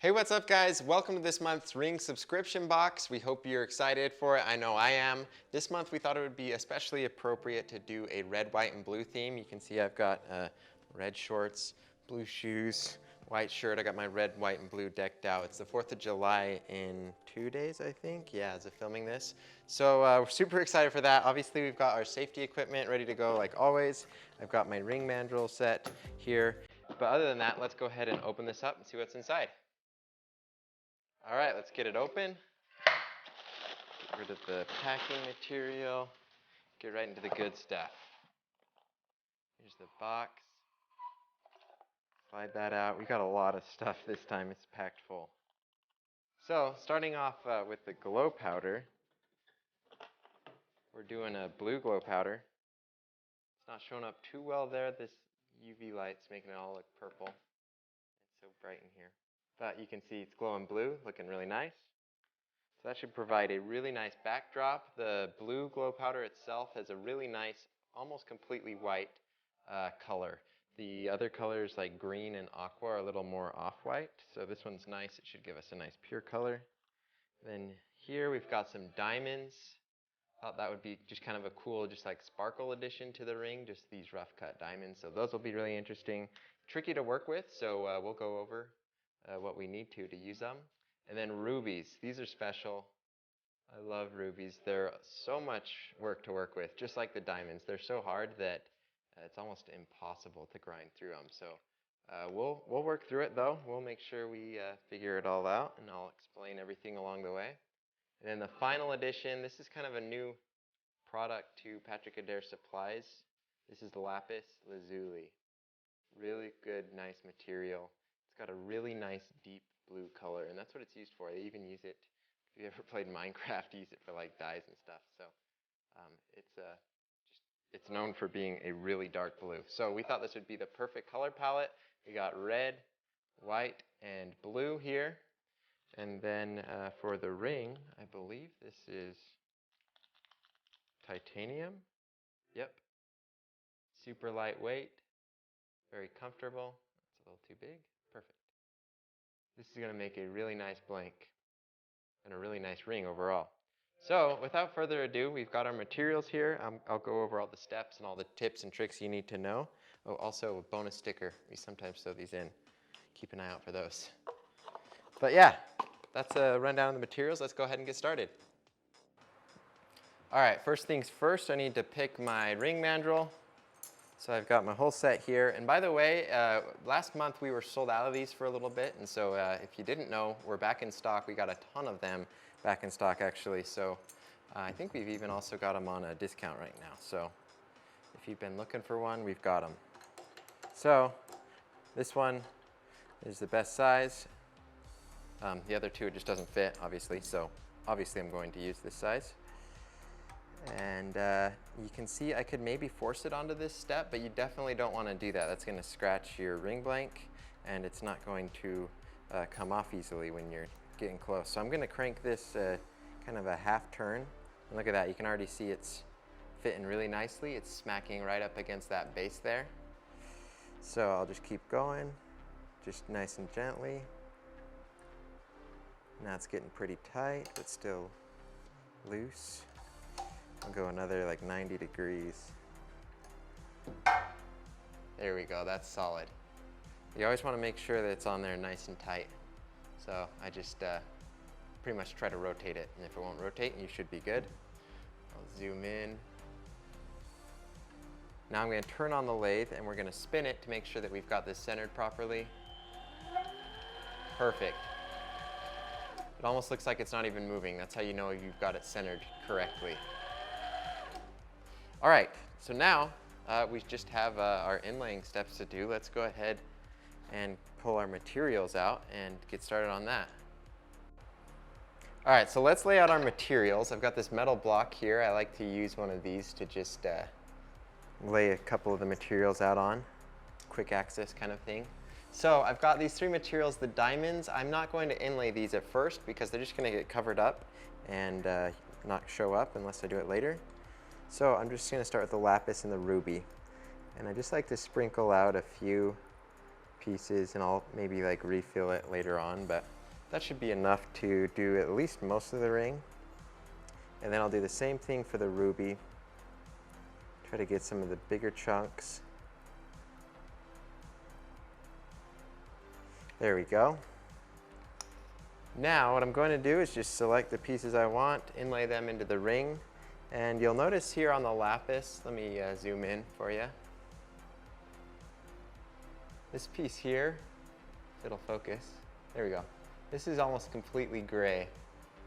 Hey, what's up guys? Welcome to this month's ring subscription box. We hope you're excited for it. I know I am. This month we thought it would be especially appropriate to do a red, white, and blue theme. You can see I've got red shorts, blue shoes, white shirt. I got my red, white, and blue decked out. It's the 4th of July in 2 days, I think. Yeah, as of filming this. So we're super excited for that. Obviously we've got our safety equipment ready to go like always. I've got my ring mandrel set here. But other than that, let's go ahead and open this up and see what's inside. All right, let's get it open. Get rid of the packing material. Get right into the good stuff. Here's the box. Slide that out. We got a lot of stuff this time. It's packed full. So, starting off with the glow powder. We're doing a blue glow powder. It's not showing up too well there. This UV light's making it all look purple. It's so bright in here. But you can see it's glowing blue, looking really nice. So that should provide a really nice backdrop. The blue glow powder itself has a really nice, almost completely white color. The other colors like green and aqua are a little more off-white. So this one's nice. It should give us a nice pure color. Then here we've got some diamonds. Thought that would be just kind of a cool, just like sparkle addition to the ring, just these rough cut diamonds. So those will be really interesting. Tricky to work with, so we'll go over what we need to use them. And then rubies. These are special. I love rubies. They're so much work to work with, just like the diamonds. They're so hard that it's almost impossible to grind through them. So we'll work through it though. We'll make sure we figure it all out, and I'll explain everything along the way. And then the final addition, this is kind of a new product to Patrick Adair Supplies. This is the Lapis Lazuli. Really good, nice material. It's got a really nice deep blue color, and that's what it's used for. They even use it, if you ever played Minecraft, use it for like dyes and stuff. So it's known for being a really dark blue. So we thought this would be the perfect color palette. We got red, white, and blue here. And then for the ring, I believe this is titanium. Yep. Super lightweight, very comfortable. It's a little too big. Perfect. This is going to make a really nice blank and a really nice ring overall. So without further ado, we've got our materials here. I'll go over all the steps and all the tips and tricks you need to know. Oh, also a bonus sticker. We sometimes sew these in. Keep an eye out for those. But yeah, that's a rundown of the materials. Let's go ahead and get started. All right, first things first, I need to pick my ring mandrel. So I've got my whole set here. And by the way, last month we were sold out of these for a little bit. And so if you didn't know, we're back in stock. We got a ton of them back in stock actually. So I think we've even also got them on a discount right now. So if you've been looking for one, we've got them. So this one is the best size. The other two, it just doesn't fit, obviously. So obviously I'm going to use this size. And you can see I could maybe force it onto this step, but you definitely don't want to do that. That's going to scratch your ring blank, and it's not going to come off easily when you're getting close. So I'm going to crank this kind of a half turn. And look at that. You can already see it's fitting really nicely. It's smacking right up against that base there. So I'll just keep going, just nice and gently. Now it's getting pretty tight, but still loose. I'll go another like 90 degrees. There we go, that's solid. You always want to make sure that it's on there nice and tight. So I just pretty much try to rotate it, and if it won't rotate, you should be good. I'll zoom in. Now I'm going to turn on the lathe, and we're going to spin it to make sure that we've got this centered properly. Perfect. It almost looks like it's not even moving. That's how you know you've got it centered correctly. All right, so now we just have our inlaying steps to do. Let's go ahead and pull our materials out and get started on that. All right, so let's lay out our materials. I've got this metal block here. I like to use one of these to just lay a couple of the materials out on. Quick access kind of thing. So I've got these three materials, the diamonds. I'm not going to inlay these at first because they're just going to get covered up and not show up unless I do it later. So I'm just going to start with the lapis and the ruby. And I just like to sprinkle out a few pieces, and I'll maybe like refill it later on, but that should be enough to do at least most of the ring. And then I'll do the same thing for the ruby. Try to get some of the bigger chunks. There we go. Now what I'm going to do is just select the pieces I want, inlay them into the ring, and you'll notice here on the lapis, let me zoom in for you. This piece here, it'll focus, there we go. This is almost completely gray.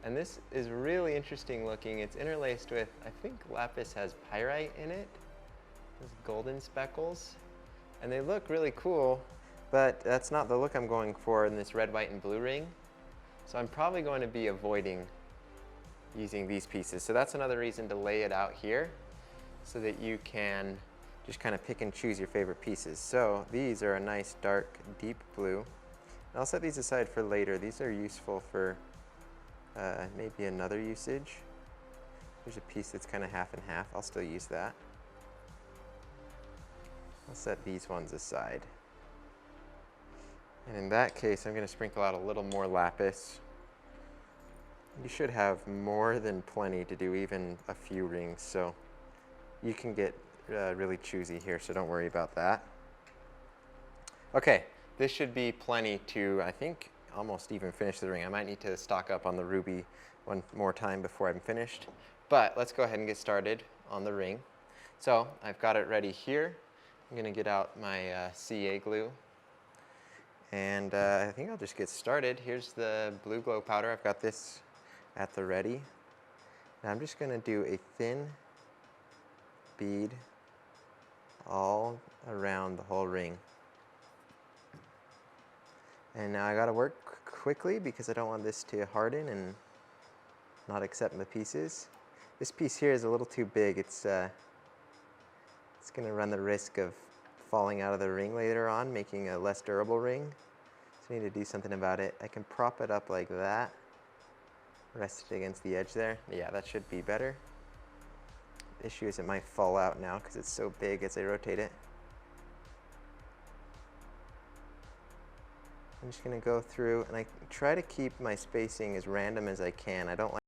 And this is really interesting looking. It's interlaced with, I think lapis has pyrite in it, those golden speckles. And they look really cool, but that's not the look I'm going for in this red, white, and blue ring. So I'm probably going to be avoiding using these pieces. So that's another reason to lay it out here so that you can just kind of pick and choose your favorite pieces. So these are a nice dark, deep blue. And I'll set these aside for later. These are useful for maybe another usage. There's a piece that's kind of half and half. I'll still use that. I'll set these ones aside. And in that case, I'm going to sprinkle out a little more lapis. You should have more than plenty to do even a few rings, so you can get really choosy here, so don't worry about that. Okay, this should be plenty to, I think, almost even finish the ring. I might need to stock up on the ruby one more time before I'm finished, but let's go ahead and get started on the ring. So I've got it ready here. I'm going to get out my CA glue, and I think I'll just get started. Here's the blue glow powder. I've got this at the ready. Now I'm just going to do a thin bead all around the whole ring. And now I got to work quickly because I don't want this to harden and not accept the pieces. This piece here is a little too big. It's going to run the risk of falling out of the ring later on, making a less durable ring. So I need to do something about it. I can prop it up like that, rest it against the edge there. Yeah, that should be better. The issue is it might fall out now because it's so big as I rotate it. I'm just going to go through, and I try to keep my spacing as random as I can. I don't like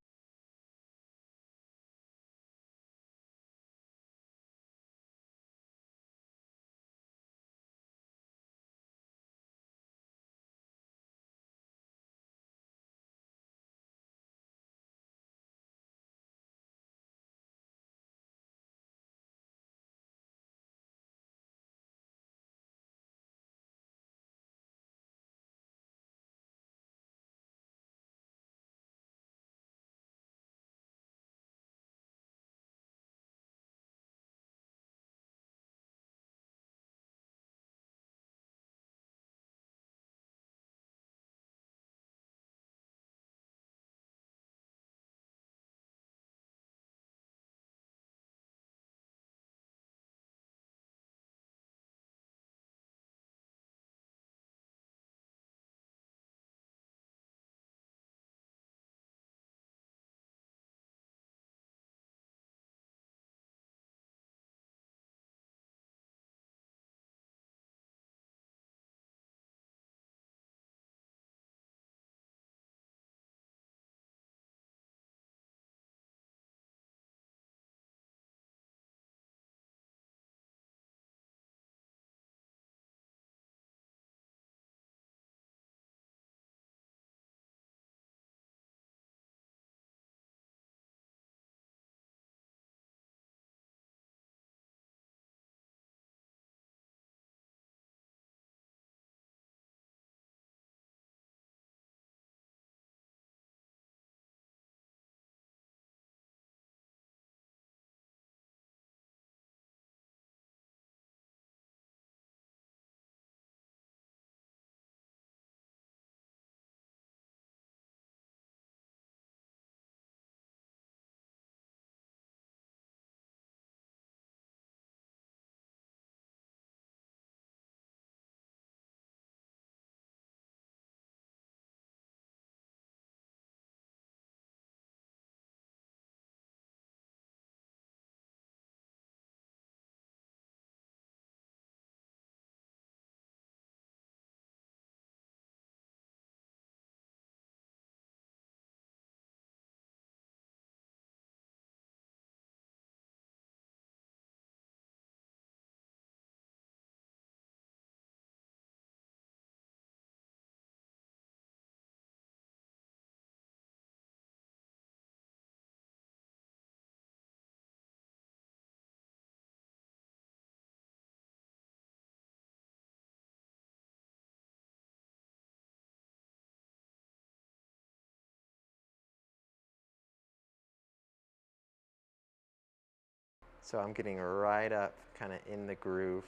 So I'm getting right up kind of in the groove,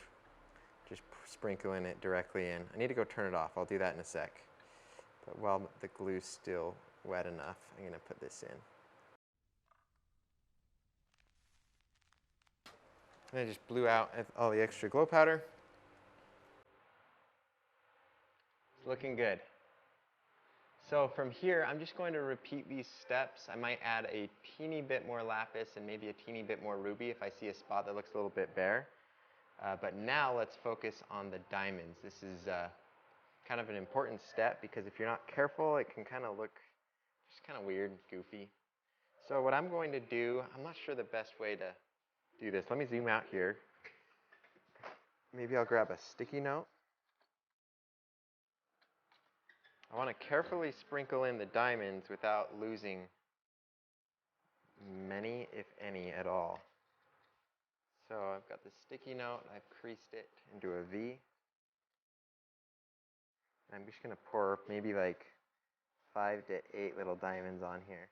just sprinkling it directly in. I need to go turn it off. I'll do that in a sec. But while the glue's still wet enough, I'm going to put this in. And I just blew out all the extra glow powder. It's looking good. So from here, I'm just going to repeat these steps. I might add a teeny bit more lapis and maybe a teeny bit more ruby if I see a spot that looks a little bit bare. But now let's focus on the diamonds. This is kind of an important step because if you're not careful, it can kind of look just kind of weird, goofy. So what I'm going to do, I'm not sure the best way to do this. Let me zoom out here. Maybe I'll grab a sticky note. I want to carefully sprinkle in the diamonds without losing many, if any, at all. So I've got the sticky note, I've creased it into a V. I'm just going to pour maybe like 5 to 8 little diamonds on here.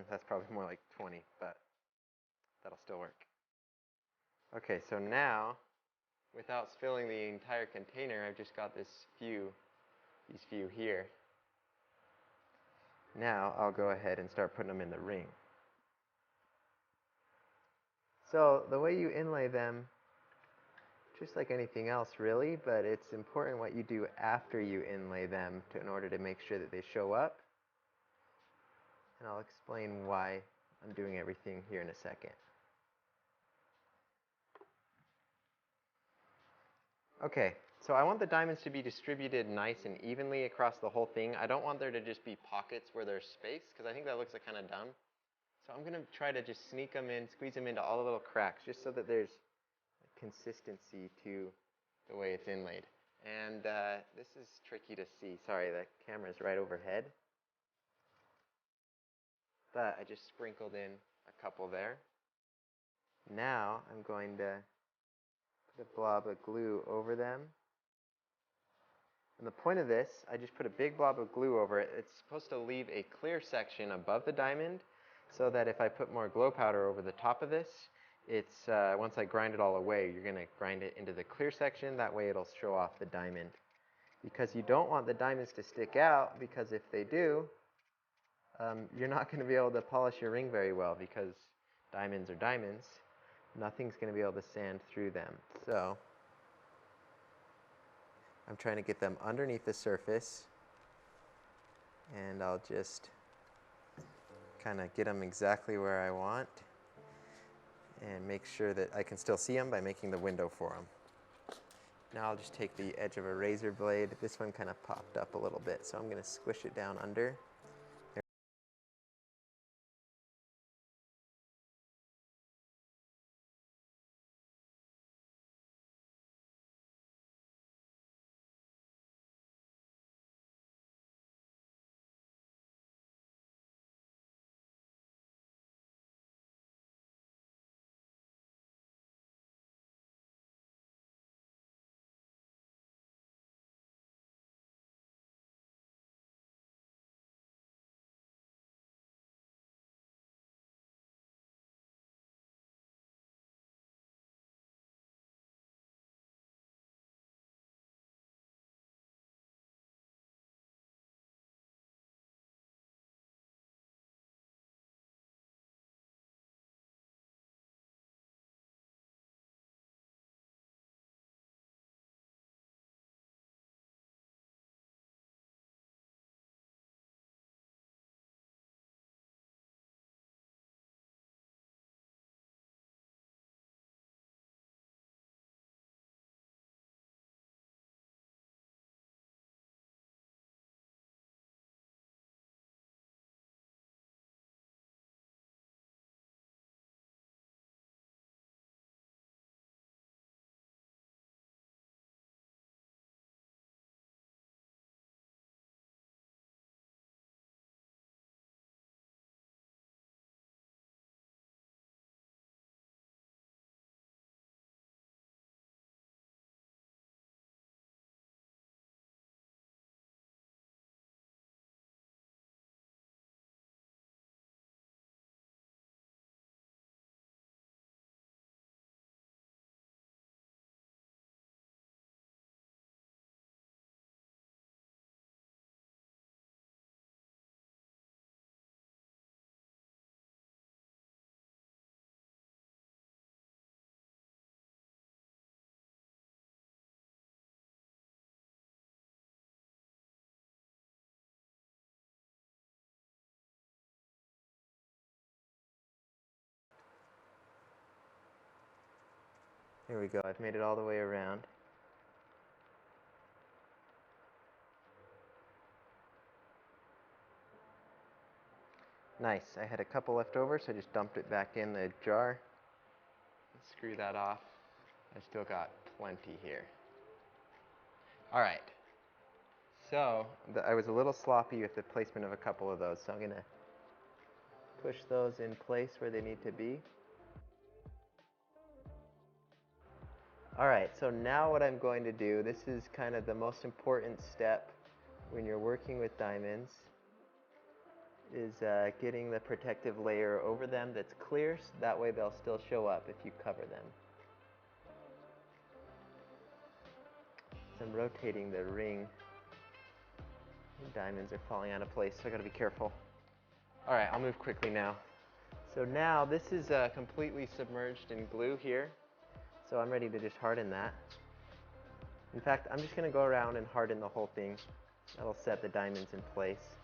That's probably more like 20, but that'll still work. Okay, so now, without spilling the entire container, I've just got these few here. Now I'll go ahead and start putting them in the ring. So the way you inlay them, just like anything else really, but it's important what you do after you inlay them in order to make sure that they show up. And I'll explain why I'm doing everything here in a second. Okay, so I want the diamonds to be distributed nice and evenly across the whole thing. I don't want there to just be pockets where there's space, because I think that looks like kind of dumb. So I'm going to try to just sneak them in, squeeze them into all the little cracks, just so that there's consistency to the way it's inlaid. And this is tricky to see. Sorry, the camera's right overhead. But I just sprinkled in a couple there. Now I'm going to put a blob of glue over them. And the point of this, I just put a big blob of glue over it. It's supposed to leave a clear section above the diamond so that if I put more glow powder over the top of this, it's once I grind it all away, you're going to grind it into the clear section. That way it'll show off the diamond. Because you don't want the diamonds to stick out, because if they do, you're not going to be able to polish your ring very well, because diamonds are diamonds. Nothing's going to be able to sand through them. So I'm trying to get them underneath the surface, and I'll just kind of get them exactly where I want and make sure that I can still see them by making the window for them. Now I'll just take the edge of a razor blade. This one kind of popped up a little bit, so I'm going to squish it down under. Here we go, I've made it all the way around. Nice, I had a couple left over, so I just dumped it back in the jar. Screw that off. I still got plenty here. All right. So I was a little sloppy with the placement of a couple of those, so I'm gonna push those in place where they need to be. All right, so now what I'm going to do, this is kind of the most important step when you're working with diamonds, is getting the protective layer over them that's clear, so that way they'll still show up if you cover them. So I'm rotating the ring. The diamonds are falling out of place, so I gotta be careful. All right, I'll move quickly now. So now this is completely submerged in glue here, so I'm ready to just harden that. In fact, I'm just gonna go around and harden the whole thing. That'll set the diamonds in place.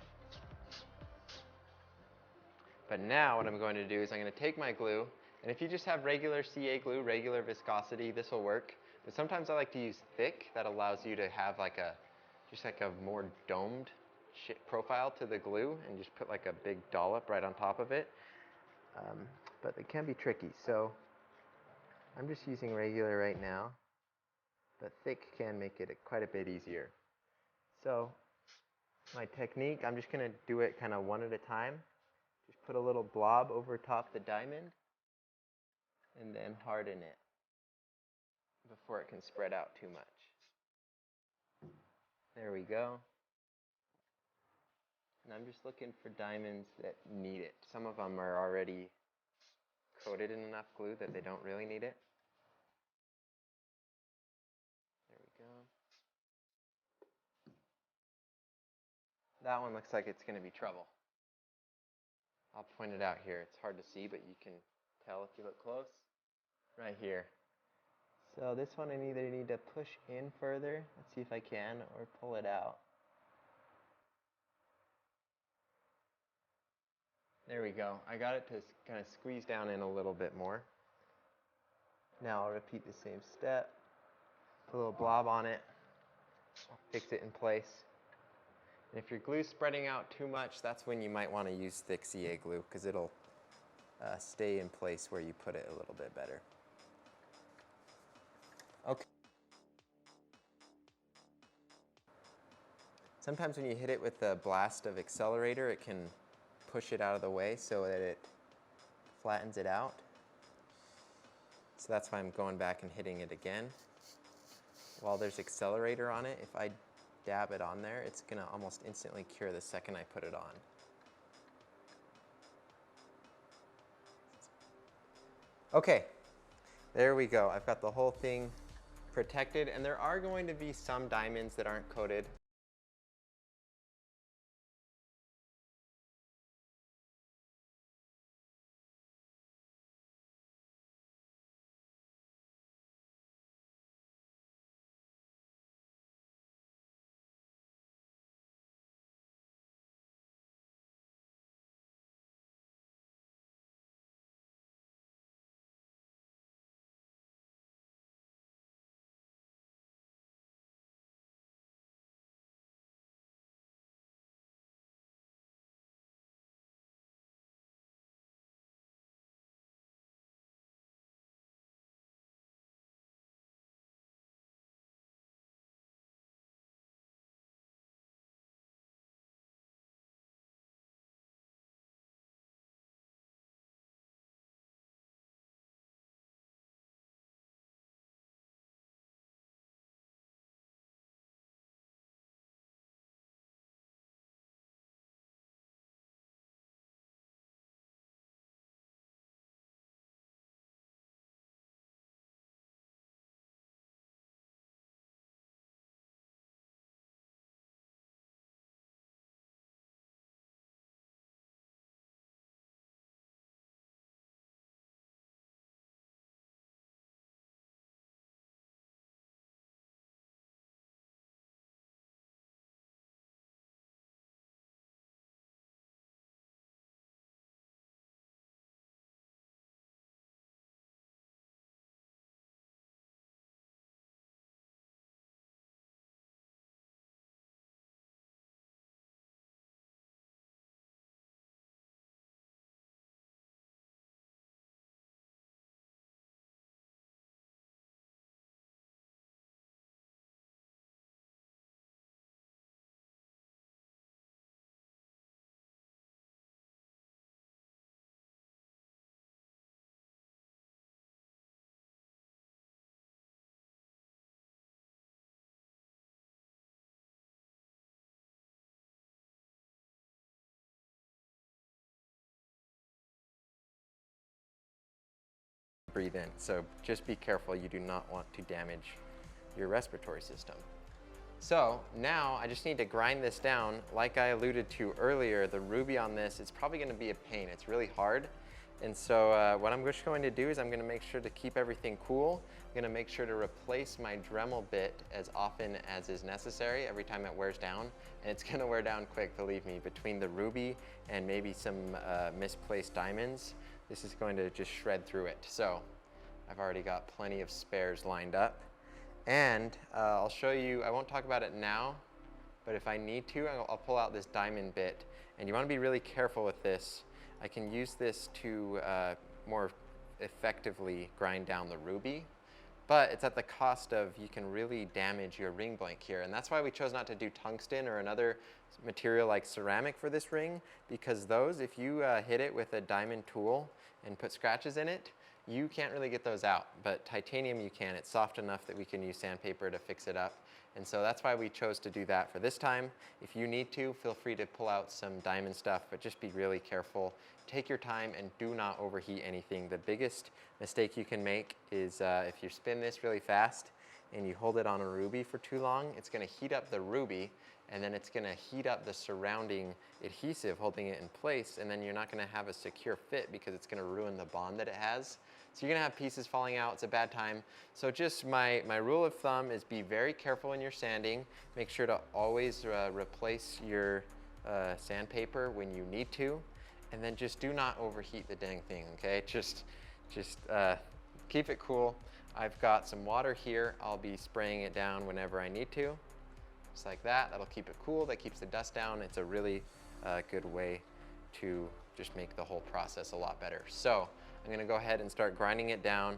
But now what I'm going to do is I'm going to take my glue, and if you just have regular CA glue, regular viscosity, this will work. But sometimes I like to use thick. That allows you to have like a more domed profile to the glue, and just put like a big dollop right on top of it. But it can be tricky, so I'm just using regular right now. But thick can make it quite a bit easier. So my technique, I'm just going to do it kind of one at a time. Just put a little blob over top the diamond and then harden it before it can spread out too much. There we go. And I'm just looking for diamonds that need it. Some of them are already coated in enough glue that they don't really need it. There we go. That one looks like it's going to be trouble. I'll point it out here. It's hard to see, but you can tell if you look close. Right here. So this one I either need to push in further, let's see if I can, or pull it out. There we go. I got it to kind of squeeze down in a little bit more. Now I'll repeat the same step. Put a little blob on it. Fix it in place. And if your glue's spreading out too much, that's when you might want to use thick CA glue, because it'll stay in place where you put it a little bit better. Okay. Sometimes when you hit it with the blast of accelerator, it can push it out of the way so that it flattens it out. So that's why I'm going back and hitting it again. While there's accelerator on it, if I dab it on there, it's going to almost instantly cure the second I put it on. Okay, there we go. I've got the whole thing protected, and there are going to be some diamonds that aren't coated. breathe in. So just be careful, you do not want to damage your respiratory system. So now I just need to grind this down. Like I alluded to earlier, the ruby on this is probably going to be a pain. It's really hard. And so what I'm just going to do is I'm going to make sure to keep everything cool. I'm going to make sure to replace my Dremel bit as often as is necessary every time it wears down. And it's going to wear down quick, believe me. Between the ruby and maybe some misplaced diamonds, this is going to just shred through it. So I've already got plenty of spares lined up. And I'll show you, I won't talk about it now, but if I need to, I'll pull out this diamond bit. And you want to be really careful with this. I can use this to more effectively grind down the ruby, but it's at the cost of you can really damage your ring blank here. And that's why we chose not to do tungsten or another material like ceramic for this ring, because those, if you hit it with a diamond tool and put scratches in it, you can't really get those out, but titanium you can. It's soft enough that we can use sandpaper to fix it up. And so that's why we chose to do that for this time. If you need to, feel free to pull out some diamond stuff, but just be really careful. Take your time and do not overheat anything. The biggest mistake you can make is if you spin this really fast and you hold it on a ruby for too long, it's going to heat up the ruby, and then it's going to heat up the surrounding adhesive holding it in place, and then you're not going to have a secure fit because it's going to ruin the bond that it has. So you're going to have pieces falling out. It's a bad time. So just my rule of thumb is be very careful in your sanding. Make sure to always replace your sandpaper when you need to, and then just do not overheat the dang thing, okay? Just keep it cool. I've got some water here. I'll be spraying it down whenever I need to. Just like that. That'll keep it cool. That keeps the dust down. It's a really good way to just make the whole process a lot better. So I'm going to go ahead and start grinding it down,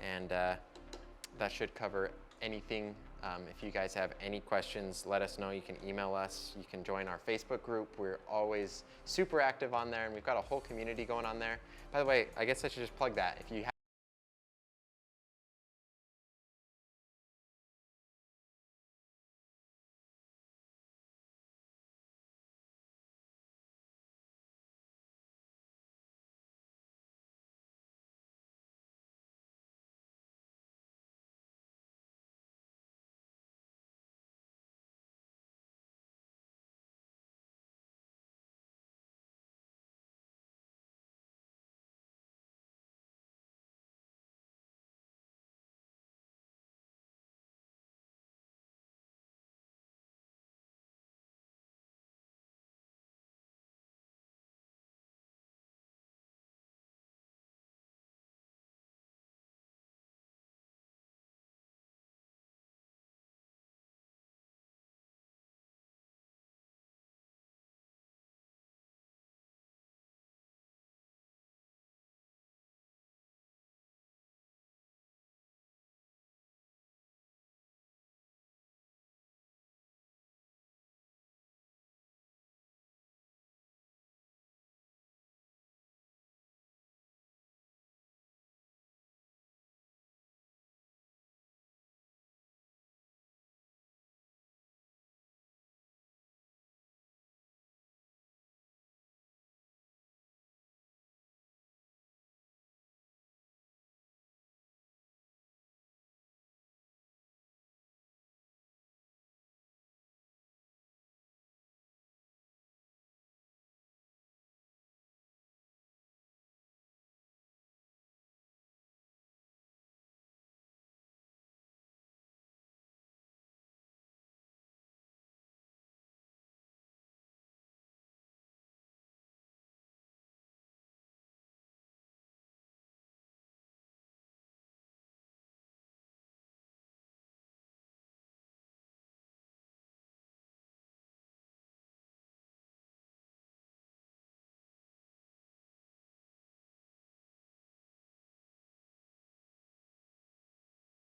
and that should cover anything. If you guys have any questions, let us know. You can email us. You can join our Facebook group. We're always super active on there, and we've got a whole community going on there. By the way, I guess I should just plug that. If you have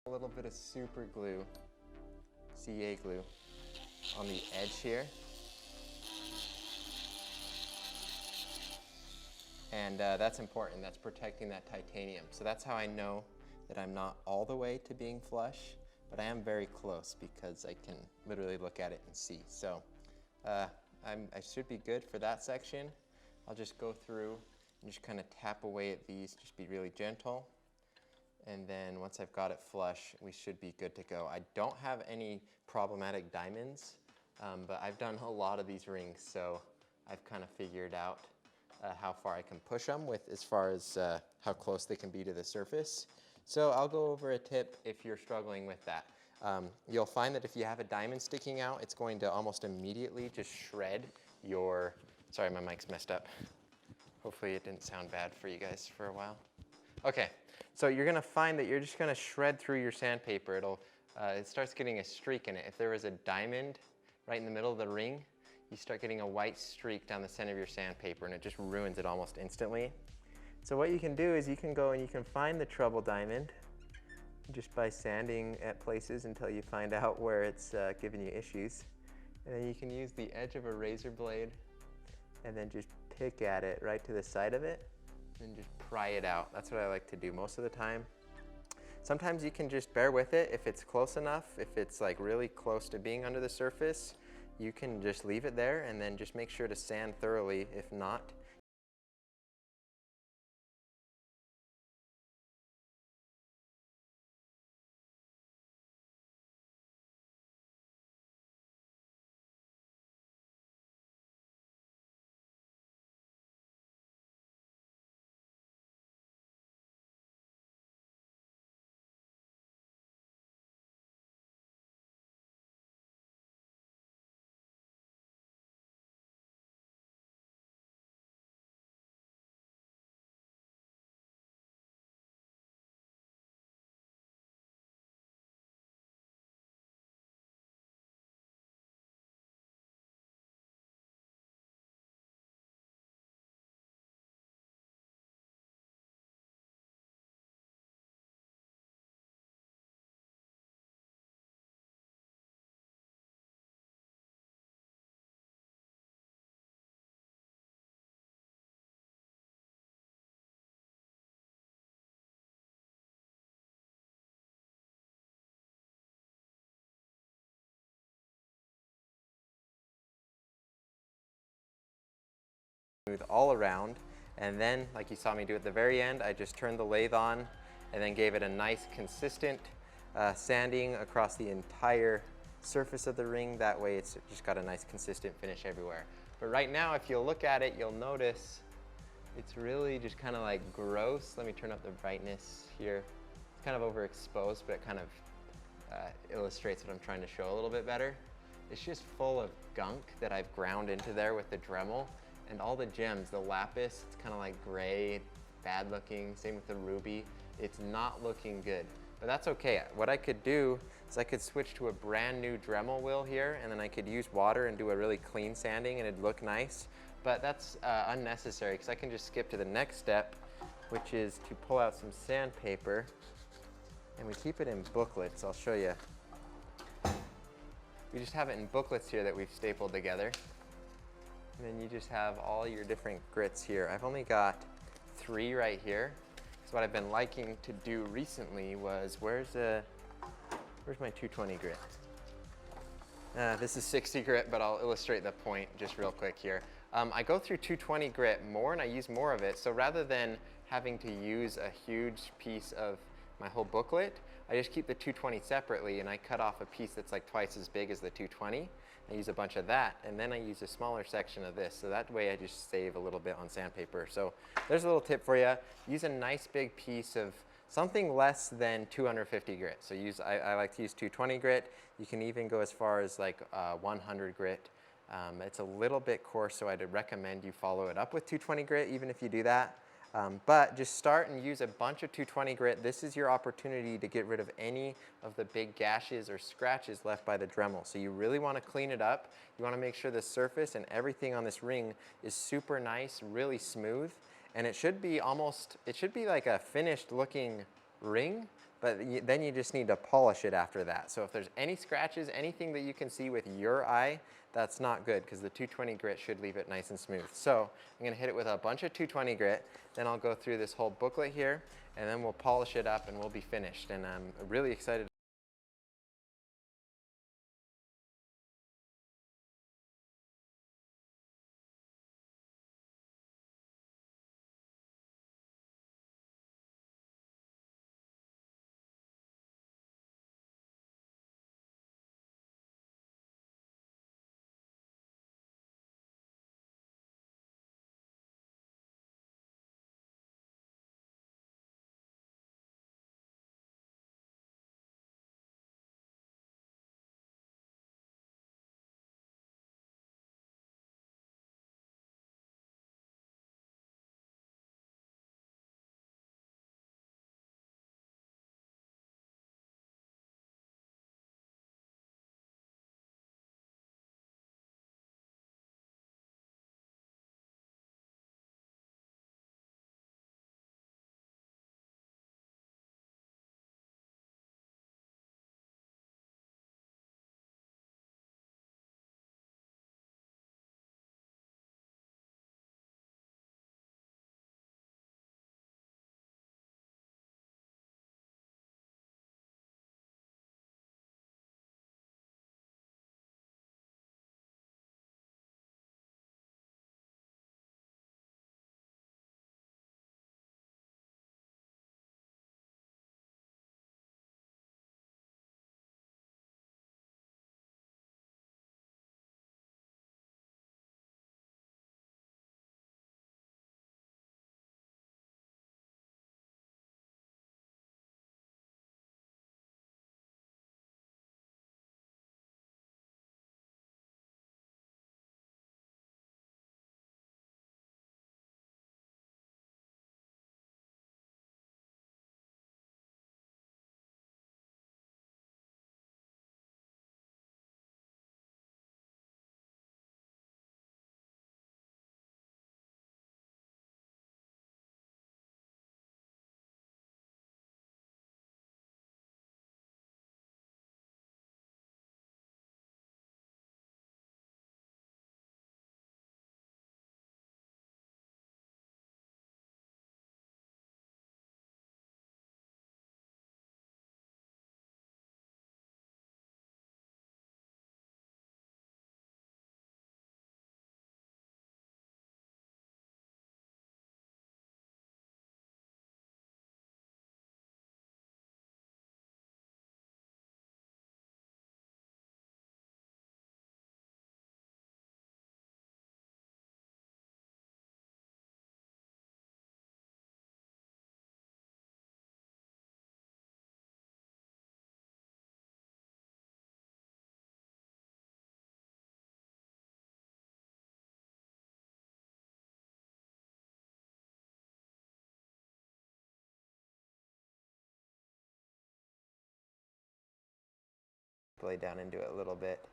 a little bit of super glue, CA glue, on the edge here. And that's important. That's protecting that titanium. So that's how I know that I'm not all the way to being flush, but I am very close because I can literally look at it and see. So I should be good for that section. I'll just go through and just kind of tap away at these, just be really gentle. And then once I've got it flush, we should be good to go. I don't have any problematic diamonds, but I've done a lot of these rings, so I've kind of figured out how far I can push them with as far as how close they can be to the surface. So I'll go over a tip if you're struggling with that. You'll find that if you have a diamond sticking out, it's going to almost immediately just shred your, sorry, my mic's messed up. Hopefully it didn't sound bad for you guys for a while. Okay, so you're gonna find that you're just gonna shred through your sandpaper. It starts getting a streak in it. If there was a diamond right in the middle of the ring, you start getting a white streak down the center of your sandpaper and it just ruins it almost instantly. So what you can do is you can go and you can find the trouble diamond just by sanding at places until you find out where it's giving you issues. And then you can use the edge of a razor blade and then just pick at it right to the side of it and just pry it out. That's what I like to do most of the time. Sometimes you can just bear with it if it's close enough. If it's like really close to being under the surface, you can just leave it there and then just make sure to sand thoroughly. If not, smooth all around. And then, like you saw me do at the very end, I just turned the lathe on and then gave it a nice consistent sanding across the entire surface of the ring. That way it's just got a nice consistent finish everywhere. But right now, if you'll look at it, you'll notice it's really just kind of like gross. Let me turn up the brightness here. It's kind of overexposed, but it kind of illustrates what I'm trying to show a little bit better. It's just full of gunk that I've ground into there with the Dremel. And all the gems, the Lapis, it's kind of like gray, bad looking. Same with the ruby. It's not looking good, but that's okay. What I could do is I could switch to a brand new Dremel wheel here, and then I could use water and do a really clean sanding and it'd look nice. But that's unnecessary because I can just skip to the next step, which is to pull out some sandpaper, and we keep it in booklets. I'll show you. We just have it in booklets here that we've stapled together. And then you just have all your different grits here. I've only got 3 right here. So what I've been liking to do recently was, where's my 220 grit? This is 60 grit, but I'll illustrate the point just real quick here. I go through 220 grit more and I use more of it. So rather than having to use a huge piece of my whole booklet, I just keep the 220 separately and I cut off a piece that's like twice as big as the 220. I use a bunch of that, and then I use a smaller section of this, so that way I just save a little bit on sandpaper. So there's a little tip for you. Use a nice big piece of something less than 250 grit. So I like to use 220 grit. You can even go as far as like 100 grit. It's a little bit coarse, so I'd recommend you follow it up with 220 grit, even if you do that. But just start and use a bunch of 220 grit. This is your opportunity to get rid of any of the big gashes or scratches left by the Dremel. So you really want to clean it up. You want to make sure the surface and everything on this ring is super nice, really smooth. And it should be like a finished looking ring, but then you just need to polish it after that. So if there's any scratches, anything that you can see with your eye, that's not good because the 220 grit should leave it nice and smooth. So I'm going to hit it with a bunch of 220 grit, then I'll go through this whole booklet here, and then we'll polish it up and we'll be finished. And I'm really excited blade down into it a little bit.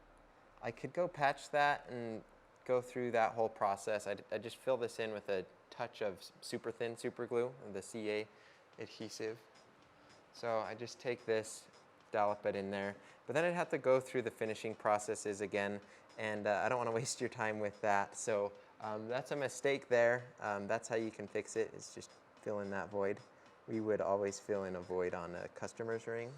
I could go patch that and go through that whole process. I just fill this in with a touch of super thin super glue, the CA adhesive. So I just take this, dollop it in there. But then I'd have to go through the finishing processes again, and I don't want to waste your time with that. So that's a mistake there. That's how you can fix it, is just fill in that void. We would always fill in a void on a customer's ring.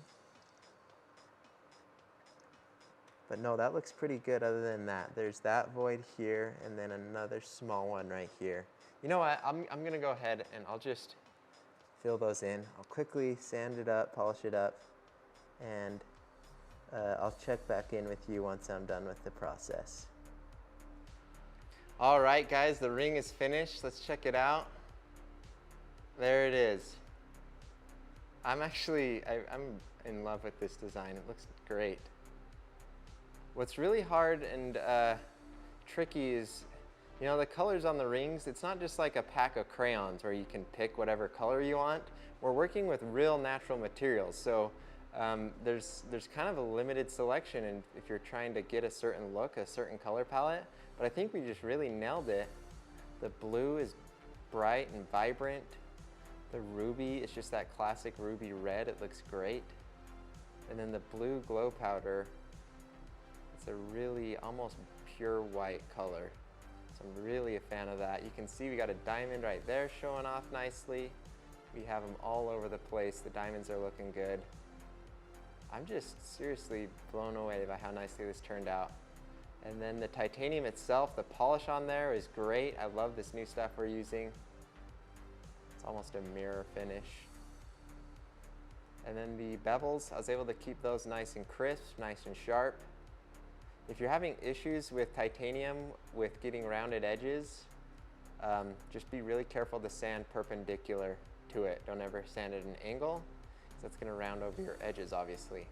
But no, that looks pretty good other than that. There's that void here, and then another small one right here. You know what, I'm gonna go ahead and I'll just fill those in. I'll quickly sand it up, polish it up, and I'll check back in with you once I'm done with the process. All right, guys, the ring is finished. Let's check it out. There it is. I'm in love with this design. It looks great. What's really hard and tricky is, you know, the colors on the rings. It's not just like a pack of crayons where you can pick whatever color you want. We're working with real natural materials, so there's kind of a limited selection, and if you're trying to get a certain look, a certain color palette. But I think we just really nailed it. The blue is bright and vibrant. The ruby is just that classic ruby red. It looks great. And then the blue glow powder, it's a really almost pure white color. So I'm really a fan of that. You can see we got a diamond right there showing off nicely. We have them all over the place. The diamonds are looking good. I'm just seriously blown away by how nicely this turned out. And then the titanium itself, the polish on there is great. I love this new stuff we're using. It's almost a mirror finish. And then the bevels, I was able to keep those nice and crisp, nice and sharp. If you're having issues with titanium with getting rounded edges, just be really careful to sand perpendicular to it. Don't ever sand at an angle, because that's going to round over your edges, obviously.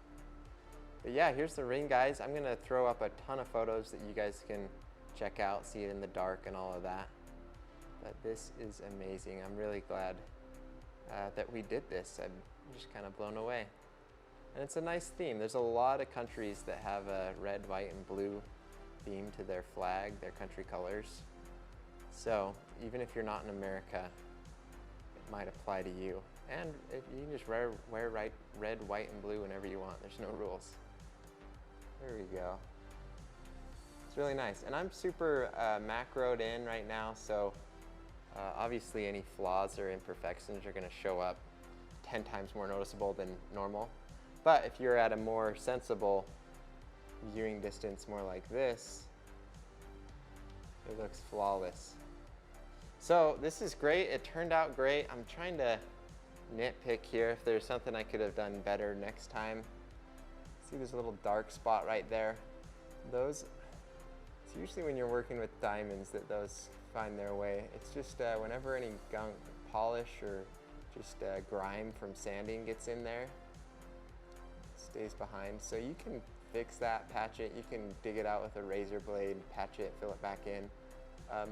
But yeah, here's the ring, guys. I'm going to throw up a ton of photos that you guys can check out, see it in the dark and all of that. But this is amazing. I'm really glad that we did this. I'm just kind of blown away. And it's a nice theme. There's a lot of countries that have a red, white, and blue theme to their flag, their country colors. So even if you're not in America, it might apply to you. And you can just wear red, white, and blue whenever you want. There's no rules. There we go. It's really nice. And I'm super macroed in right now, so obviously any flaws or imperfections are going to show up 10 times more noticeable than normal. But if you're at a more sensible viewing distance, more like this, it looks flawless. So this is great. It turned out great. I'm trying to nitpick here if there's something I could have done better next time. See, there's a little dark spot right there. Those, it's usually when you're working with diamonds that those find their way. It's just whenever any gunk, polish, or just grime from sanding gets in there, it stays behind. So you can fix that, patch it. You can dig it out with a razor blade, patch it, fill it back in.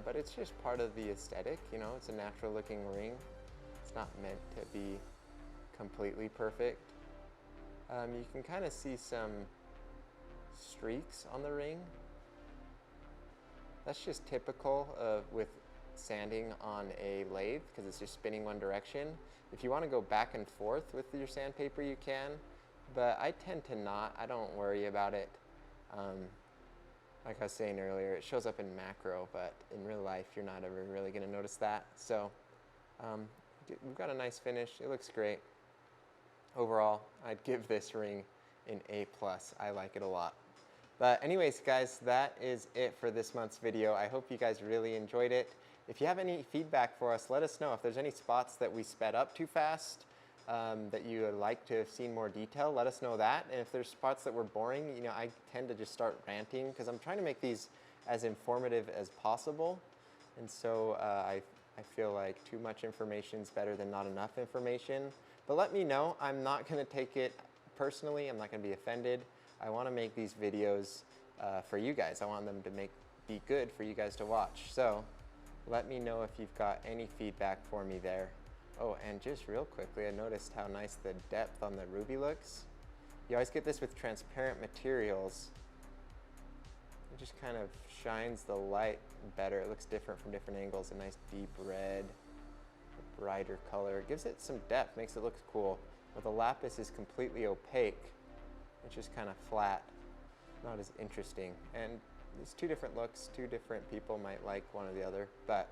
But it's just part of the aesthetic, you know. It's a natural looking ring. It's not meant to be completely perfect. You can kind of see some streaks on the ring. That's just typical with sanding on a lathe, because it's just spinning one direction. If you want to go back and forth with your sandpaper, you can, but I tend to not. I don't worry about it. Like I was saying earlier, it shows up in macro, but in real life, you're not ever really going to notice that. So we've got a nice finish. It looks great. Overall, I'd give this ring an A+. I like it a lot. But anyways, guys, that is it for this month's video. I hope you guys really enjoyed it. If you have any feedback for us, let us know. If there's any spots that we sped up too fast, that you would like to have seen more detail, let us know that. And if there's spots that were boring, you know, I tend to just start ranting because I'm trying to make these as informative as possible. And so I feel like too much information is better than not enough information. But let me know. I'm not going to take it personally. I'm not going to be offended. I want to make these videos for you guys. I want them to be good for you guys to watch. So let me know if you've got any feedback for me there. Oh, and just real quickly, I noticed how nice the depth on the ruby looks. You always get this with transparent materials. It just kind of shines the light better. It looks different from different angles. A nice deep red, a brighter color. It gives it some depth, makes it look cool. But the lapis is completely opaque. It's just kind of flat, not as interesting. And it's two different looks. Two different people might like one or the other. But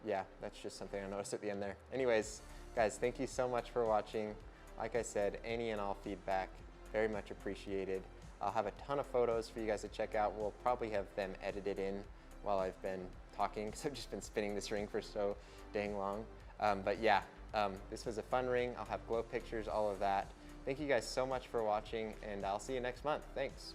yeah, that's just something I noticed at the end there. Anyways, guys, thank you so much for watching. Like I said, any and all feedback, very much appreciated. I'll have a ton of photos for you guys to check out. We'll probably have them edited in while I've been talking, because I've just been spinning this ring for so dang long. But yeah, this was a fun ring. I'll have glow pictures, all of that. Thank you guys so much for watching, and I'll see you next month. Thanks.